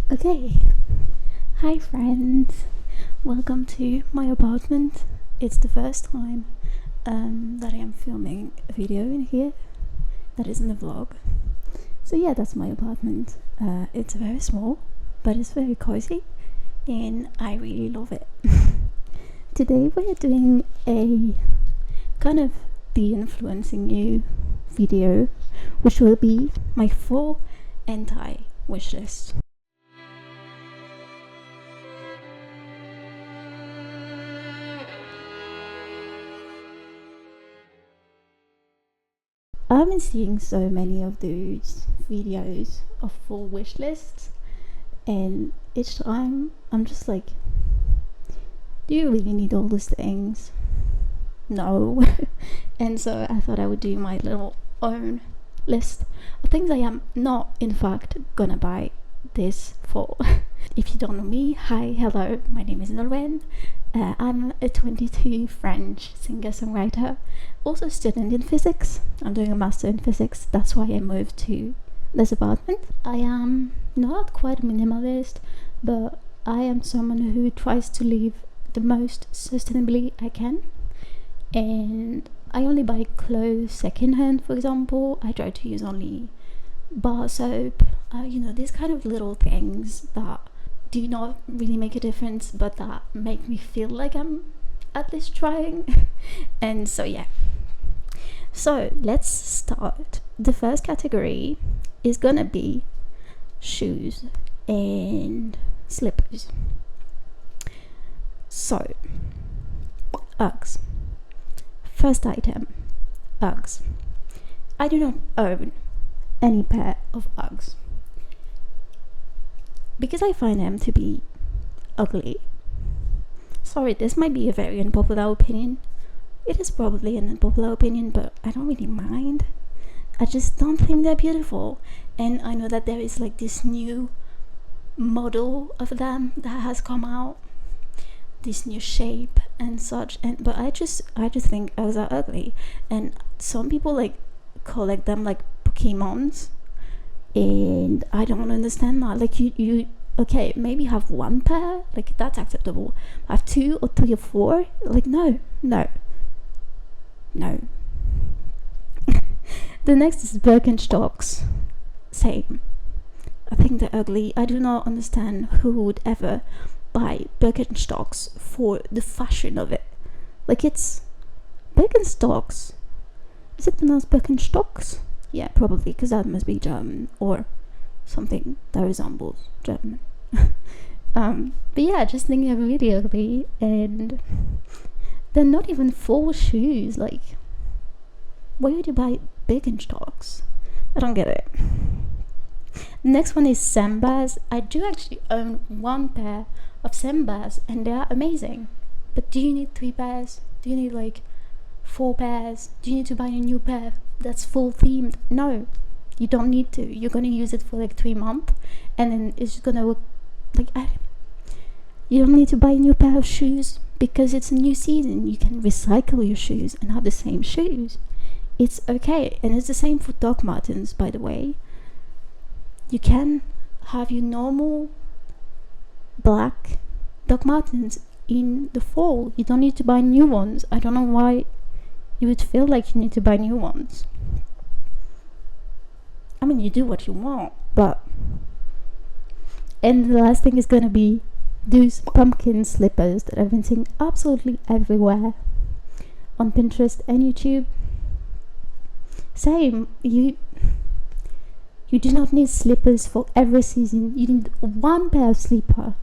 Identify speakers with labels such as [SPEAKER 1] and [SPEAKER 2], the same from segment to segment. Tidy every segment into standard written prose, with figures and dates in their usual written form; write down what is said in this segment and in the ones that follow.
[SPEAKER 1] Okay, hi friends, welcome to my apartment. It's the first time that I am filming a video in here that isn't a vlog. So yeah, that's my apartment. It's very small, but it's very cozy and I really love it. Today we're doing a kind of de-influencing you video, which will be my full anti-wish list. I've been seeing so many of those videos of full wish lists, and each time I'm just like, do you really need all those things? No. And so I thought I would do my little own list of things I am not, in fact, gonna buy this fall. If you don't know me, hi, hello, my name is Norwen. I'm a 22 French singer-songwriter, also a student in physics. I'm doing a master in physics, that's why I moved to this apartment. I am not quite a minimalist, but I am someone who tries to live the most sustainably I can. And I only buy clothes secondhand, for example. I try to use only bar soap, these kind of little things that do not really make a difference, but that make me feel like I'm at least trying. And so yeah, so let's start. The first category is gonna be shoes and slippers. So Uggs. First item, Uggs. I do not own any pair of Uggs because I find them to be ugly. Sorry, this might be a very unpopular opinion. It is probably an unpopular opinion, but I don't really mind. I just don't think they're beautiful. And I know that there is like this new model of them that has come out, this new shape and such, but I just think Uggs are ugly. And some people like collect them like Pokemons, and I don't understand that. Like you okay, maybe have one pair, like that's acceptable. Have two or three or four, like no. The next is Birkenstocks. Same. I think they're ugly. I do not understand who would ever buy Birkenstocks for the fashion of it. Like, it's Birkenstocks. Is it pronounced Birkenstocks? Yeah, probably, because that must be German or something that resembles German. But yeah, just thinking of really ugly, and they're not even full shoes. Like, why would you buy Birkenstocks? I don't get it. The next one is Sambas. I do actually own one pair of Sambas, and they are amazing. But do you need 3 pairs? Do you need like 4 pairs? Do you need to buy a new pair that's full themed? No, you don't need to. You're gonna use it for like 3 months, and then it's just gonna look like you don't need to buy a new pair of shoes because it's a new season. You can recycle your shoes and have the same shoes. It's okay. And it's the same for Doc Martens, by the way. You can have your normal black Doc Martens in the fall. You don't need to buy new ones. I don't know why you would feel like you need to buy new ones. I mean, you do what you want, but... And the last thing is gonna be those pumpkin slippers that I've been seeing absolutely everywhere on Pinterest and YouTube. Same, you do not need slippers for every season. You need one pair of slipper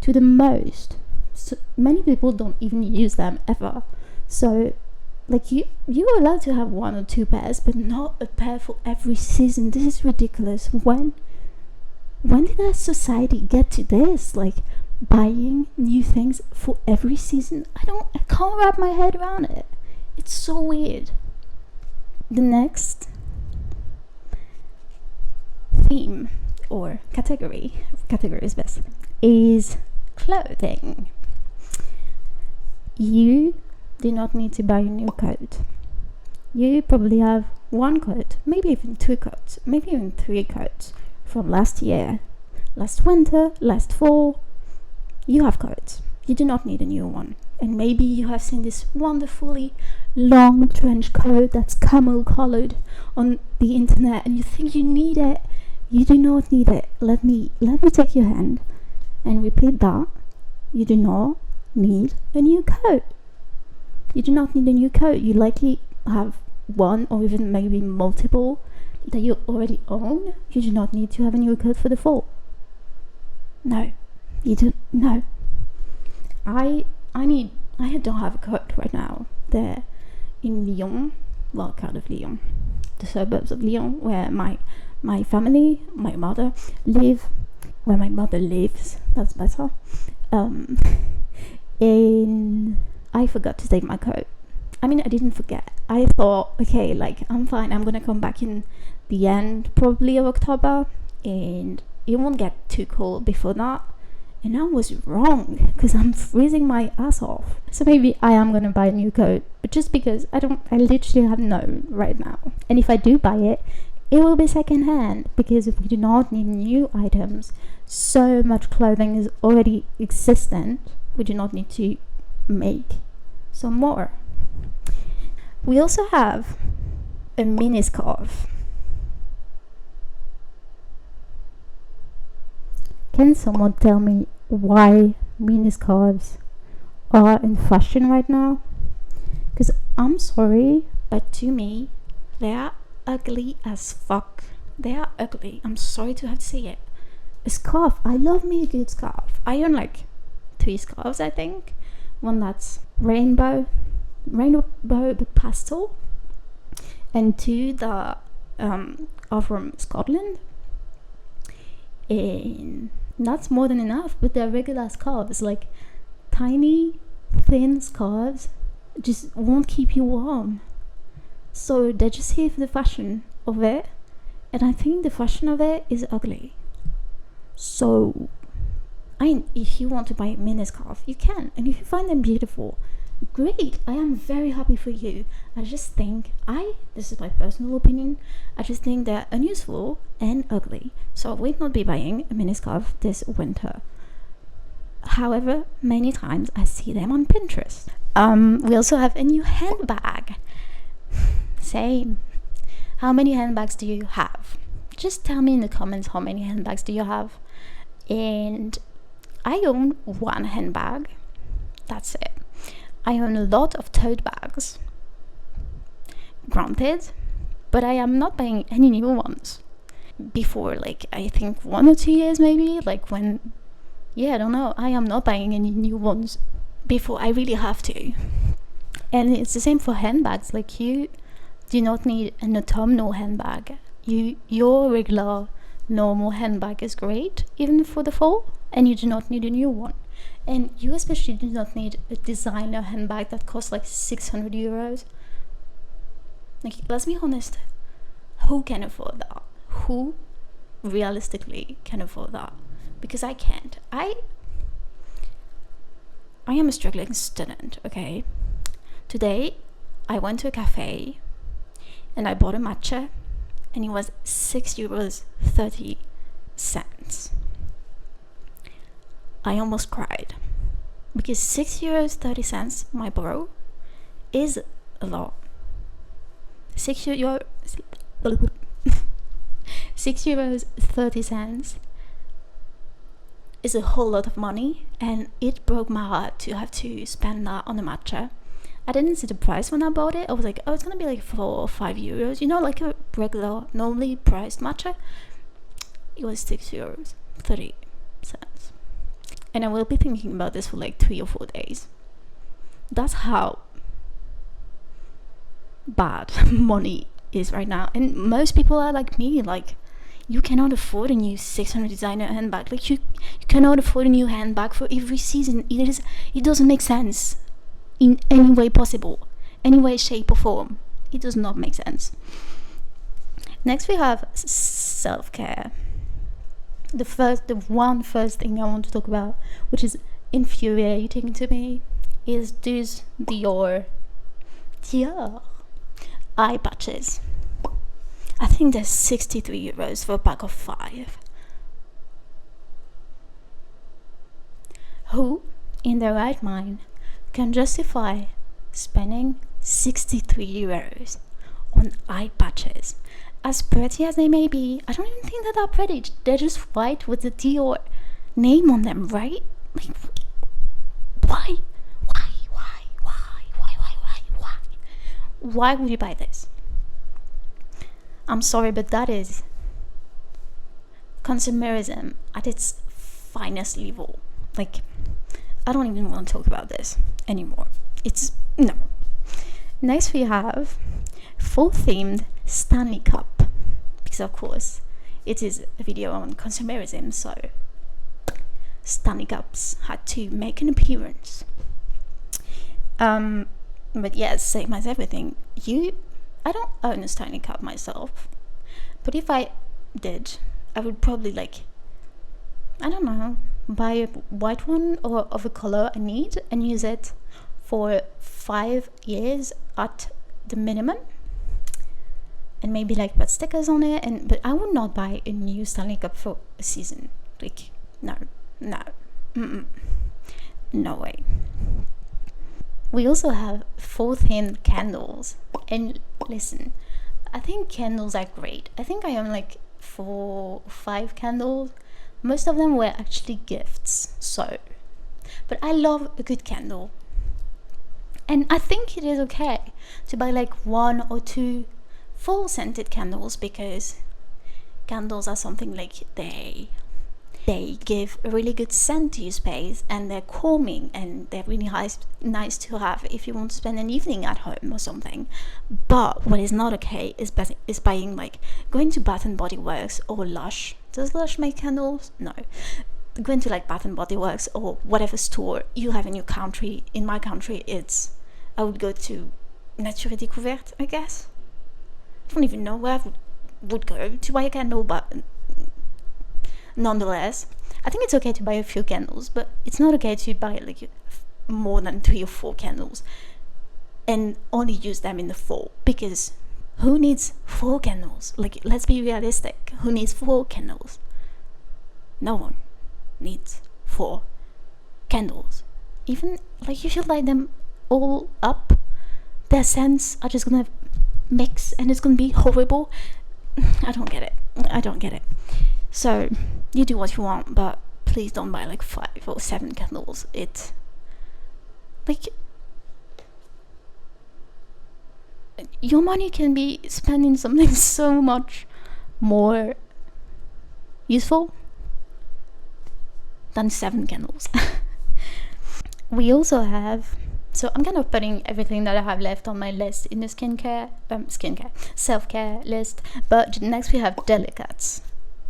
[SPEAKER 1] to the most. So many people don't even use them ever. So like you're allowed to have 1 or 2 pairs, but not a pair for every season. This is ridiculous. When did our society get to this? Like, buying new things for every season? I can't wrap my head around it. It's so weird. The next theme or category is best, is clothing. You do not need to buy a new coat. You probably have 1 coat, maybe even 2 coats, maybe even 3 coats from last year last winter, last fall. You have coats. You do not need a new one. And maybe you have seen this wonderfully long trench coat that's camel colored on the internet and you think you need it. You do not need it. Let me take your hand and repeat that. You do not need a new coat. You do not need a new coat. You likely have one or even maybe multiple that you already own. You do not need to have a new coat for the fall. No, you do. No. I don't have a coat right now. They're in Lyon, well, kind of Lyon, the suburbs of Lyon, where my family, my mother live, where my mother lives. That's better. And I forgot to take my coat. I mean, I didn't forget. I thought, okay, like, I'm fine. I'm gonna come back in the end, probably of October, and it won't get too cold before that. And I was wrong, because I'm freezing my ass off. So maybe I am gonna buy a new coat, but just because I literally have no right now. And if I do buy it, it will be second hand, because if we do not need new items, so much clothing is already existent, we do not need to make some more. We also have a mini scarf. Can someone tell me why mini scarves are in fashion right now? Because I'm sorry, but to me, they are ugly as fuck. They are ugly. I'm sorry to have to say it. A scarf. I love me a good scarf. I own like 3 scarves, I think. One that's rainbow but pastel, and 2 that are from Scotland. And that's more than enough, but they're regular scarves, like tiny, thin scarves, just won't keep you warm. So they're just here for the fashion of it, and I think the fashion of it is ugly. So, if you want to buy a mini scarf, you can, and if you find them beautiful, great. I am very happy for you. I just think this is my personal opinion, I just think they're unuseful and ugly. So I will not be buying a mini scarf this winter. However, many times I see them on Pinterest. We also have a new handbag. Same. How many handbags do you have? Just tell me in the comments how many handbags do you have. And I own 1 handbag. That's it. I own a lot of tote bags. Granted, but I am not buying any new ones. Before, like, I think 1 or 2 years maybe, like when, I don't know, I am not buying any new ones before I really have to. And it's the same for handbags. Like, you do not need an autumnal handbag. Your regular normal handbag is great, even for the fall, and you do not need a new one. And you especially do not need a designer handbag that costs like 600 euros. Like, let's be honest, who can afford that? Who realistically can afford that? Because I can't. I am a struggling student, okay? Today, I went to a cafe and I bought a matcha, and it was 6 euros 30 cents. I almost cried, because 6 euros 30, my bro, is a lot. 6 euros 30 is a whole lot of money, and it broke my heart to have to spend that on a matcha. I didn't see the price when I bought it. I was like, oh, it's gonna be like 4 or 5 euros, like a regular, normally priced matcha. It was 6 euros 30. And I will be thinking about this for like 3 or 4 days. That's how bad money is right now. And most people are like me, like, you cannot afford a new 600 designer handbag. Like, you cannot afford a new handbag for every season. It doesn't make sense in any way possible, any way, shape or form. It does not make sense. Next we have self-care. The first thing I want to talk about, which is infuriating to me, is these Dior eye patches. I think they're 63 euros for a pack of 5. Who in their right mind can justify spending 63 euros on eye patches? As pretty as they may be, I don't even think that they're pretty. They're just white with the Dior name on them, right? Like, why? Why would you buy this? I'm sorry, but that is consumerism at its finest level. Like, I don't even want to talk about this anymore. It's no. Next we have full themed Stanley Cup, because of course it is a video on consumerism, so Stanley Cups had to make an appearance. But yes, same as everything. I don't own a Stanley Cup myself, but if I did, I would probably I don't know, buy a white one or of a color I need and use it for 5 years at the minimum, and maybe put stickers on it. But I would not buy a new Stanley Cup for a season. No, no way. We also have full themed candles, and listen, I think candles are great. I think I own 4 or 5 candles. Most of them were actually gifts, but I love a good candle. And I think it is okay to buy 1 or 2 full scented candles, because candles are something they give a really good scent to your space, and they're calming, and they're really nice to have if you want to spend an evening at home or something. But what is not okay is buying going to Bath and Body Works or Lush. Does Lush make candles? No. Going to Bath and Body Works or whatever store you have in your country. In my country, I would go to Nature et Découverte, I guess. I don't even know where I would go to buy a candle, but nonetheless, I think it's okay to buy a few candles, but it's not okay to buy more than 3 or 4 candles and only use them in the fall, because who needs 4 candles? Let's be realistic. Who needs 4 candles? No one needs 4 candles. Even you should light them all up. Their scents are just gonna mix and it's gonna be horrible. I don't get it. So you do what you want, but please don't buy 5 or 7 candles. It's your money can be spent in something so much more useful than 7 candles. We also have, so I'm kind of putting everything that I have left on my list in the skincare, self-care list. But next we have Jellycats.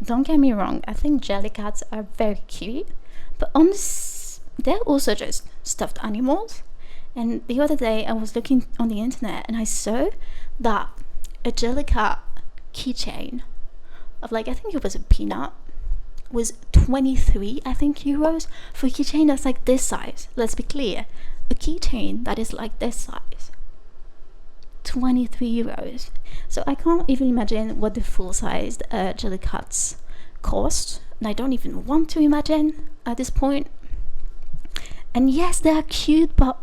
[SPEAKER 1] Don't get me wrong, I think Jellycats are very cute, but they're also just stuffed animals. And the other day I was looking on the internet and I saw that a Jellycat keychain of I think it was a peanut was 23 euros for a keychain that's this size. Let's be clear, a keychain that is this size, 23 euros. So I can't even imagine what the full-sized Jellycats cost, and I don't even want to imagine at this point. And yes, they are cute, but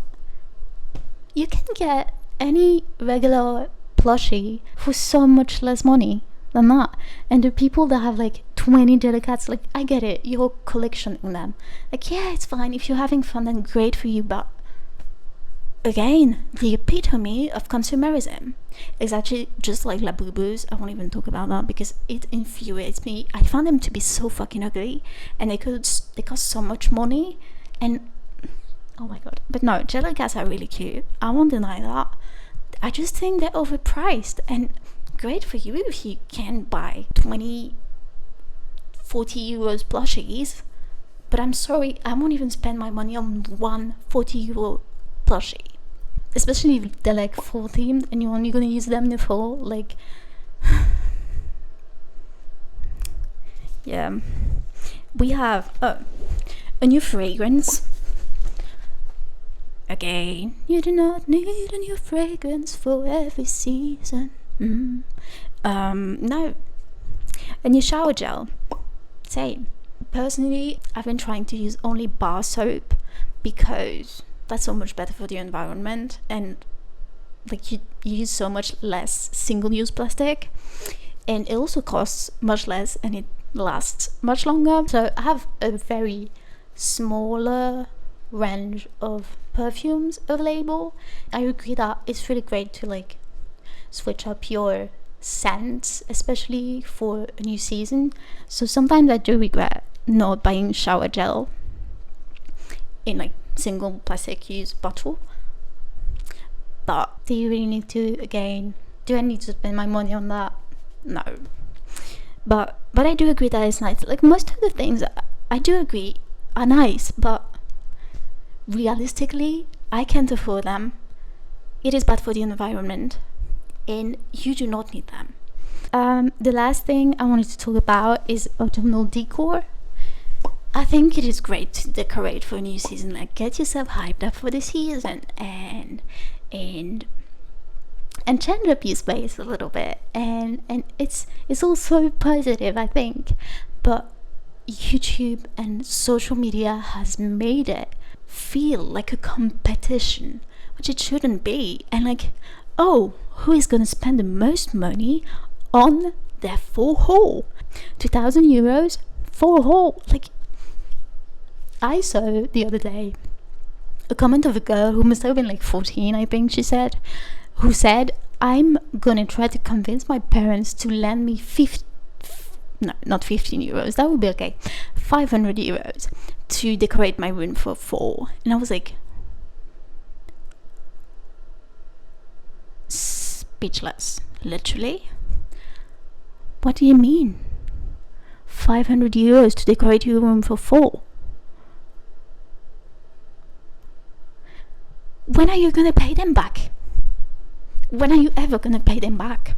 [SPEAKER 1] you can get any regular plushie for so much less money than that. And the people that have 20 Jellycats, I get it, you're collectioning them. Yeah, it's fine if you're having fun, then great for you, but again, the epitome of consumerism is actually just Labubus. I won't even talk about that because it infuriates me. I found them to be so fucking ugly, and they cost so much money, and oh my god. But no, Jellycats are really cute, I won't deny that. I just think they're overpriced, and great for you if you can buy 20-40 euros plushies, but I'm sorry, I won't even spend my money on one 40 euro plushie, especially if they're fall themed and you're only gonna use them in the fall. Yeah. We have a new fragrance. Again, you do not need a new fragrance for every season. No, a new shower gel. Same. Personally, I've been trying to use only bar soap because that's so much better for the environment, and like you use so much less single-use plastic, and it also costs much less and it lasts much longer. So I have a very smaller range of perfumes available. I agree that it's really great to like switch up your scents, especially for a new season. So sometimes I do regret not buying shower gel in like single plastic use bottle. But do you really need to, again, do I need to spend my money on that? No. But I do agree that it's nice. Like most of the things I do agree are nice, but realistically I can't afford them. It is bad for the environment and you do not need them. The last thing I wanted to talk about is autumnal decor. I think it is great to decorate for a new season, like get yourself hyped up for the season and change up your space a little bit, and it's also positive, I think. But YouTube and social media has made it feel like a competition, which it shouldn't be. And like, oh, who is gonna spend the most money on their full haul? 2,000 euros for a haul. Like, I saw the other day a comment of a girl who must have been like 14, I think she said, who said, I'm gonna try to convince my parents to lend me not 15 euros, that would be okay, 500 euros to decorate my room for fall. And I was like, speechless, literally. What do you mean? 500 euros to decorate your room for fall? When are you gonna pay them back? When are you ever gonna pay them back?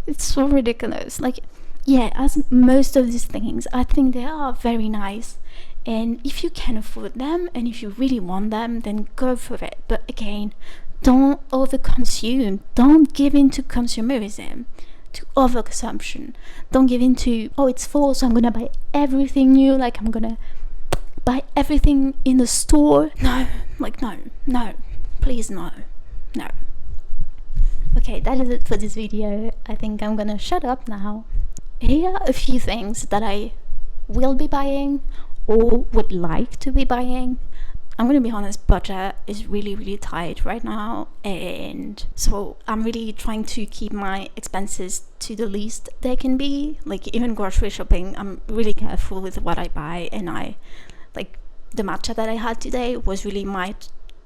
[SPEAKER 1] It's so ridiculous. Like, yeah, as most of these things, I think they are very nice, and if you can afford them and if you really want them, then go for it. But again, don't overconsume. Don't give in to consumerism, to overconsumption. Don't give in to, oh, it's fall, so I'm gonna buy everything new, like I'm gonna buy everything in the store. No, please, no. Okay, that is it for this video. I think I'm gonna shut up now. Here are a few things that I will be buying or would like to be buying. I'm gonna be honest, budget is really tight right now, and so I'm really trying to keep my expenses to the least they can be. Like even grocery shopping, I'm really careful with what I buy, and I like the matcha that I had today was really my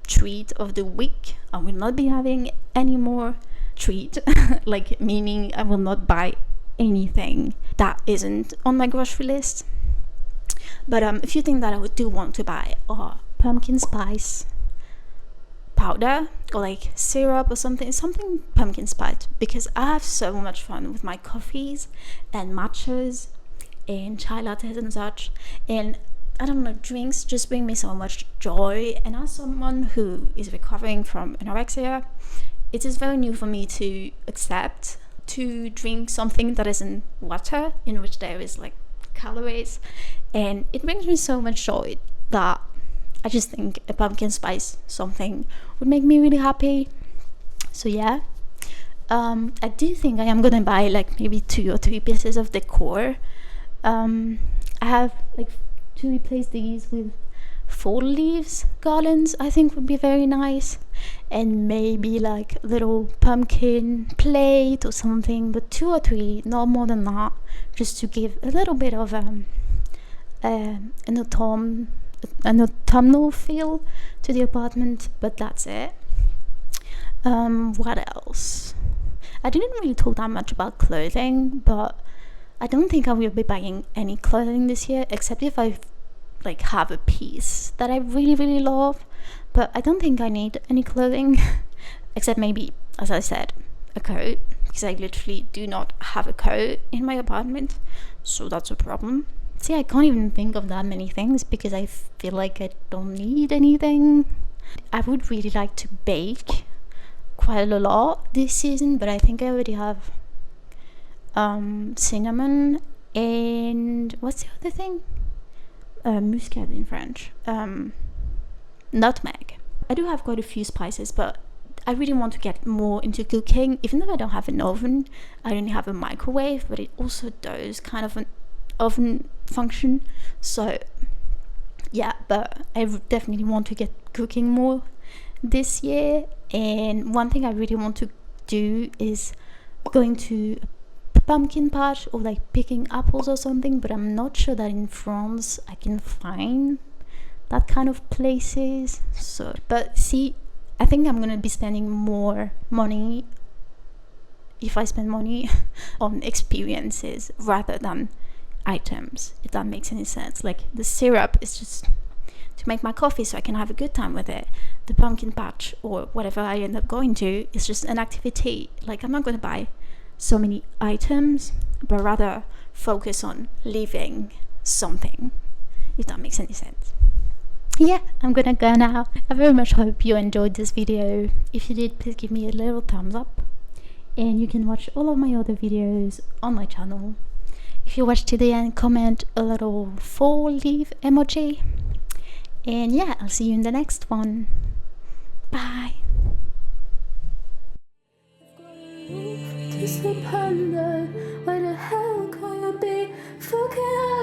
[SPEAKER 1] treat of the week. I will not be having any more treat like meaning I will not buy anything that isn't on my grocery list. But a few things that I do want to buy are pumpkin spice powder, or like syrup or something pumpkin spice, because I have so much fun with my coffees and matchas and chai lattes and such, and I don't know, drinks just bring me so much joy. And as someone who is recovering from anorexia, it is very new for me to accept to drink something that isn't water, in which there is like calories, and it brings me so much joy that I just think a pumpkin spice something would make me really happy. So yeah, I do think I am gonna buy like maybe 2 or 3 pieces of decor. I have like to replace these with fall leaves garlands, I think would be very nice, and maybe like little pumpkin plate or something, but 2 or 3, not more than that, just to give a little bit of an autumnal feel to the apartment. But that's it. What else? I didn't really talk that much about clothing, but I don't think I will be buying any clothing this year, except if I like have a piece that I really love. But I don't think I need any clothing except maybe, as I said, a coat, because I literally do not have a coat in my apartment, so that's a problem. See, I can't even think of that many things because I feel like I don't need anything. I would really like to bake quite a lot this season, but I think I already have cinnamon and what's the other thing? muscat in French, nutmeg. I do have quite a few spices, but I really want to get more into cooking. Even though I don't have an oven, I only have a microwave, but it also does kind of an oven function. So yeah, but I definitely want to get cooking more this year. And one thing I really want to do is going to a pumpkin patch or like picking apples or something, but I'm not sure that in France I can find that kind of places. So, but see, I think I'm gonna be spending more money, if I spend money, on experiences rather than items, if that makes any sense. Like the syrup is just to make my coffee so I can have a good time with it. The pumpkin patch or whatever I end up going to is just an activity. Like I'm not gonna buy so many items, but rather focus on living something, if that makes any sense. Yeah, I'm gonna go now. I very much hope you enjoyed this video. If you did, please give me a little thumbs up, and you can watch all of my other videos on my channel. If you watch to the end, comment a little fall leaf emoji, and yeah, I'll see you in the next one. Bye. Where the hell can you be? Fucking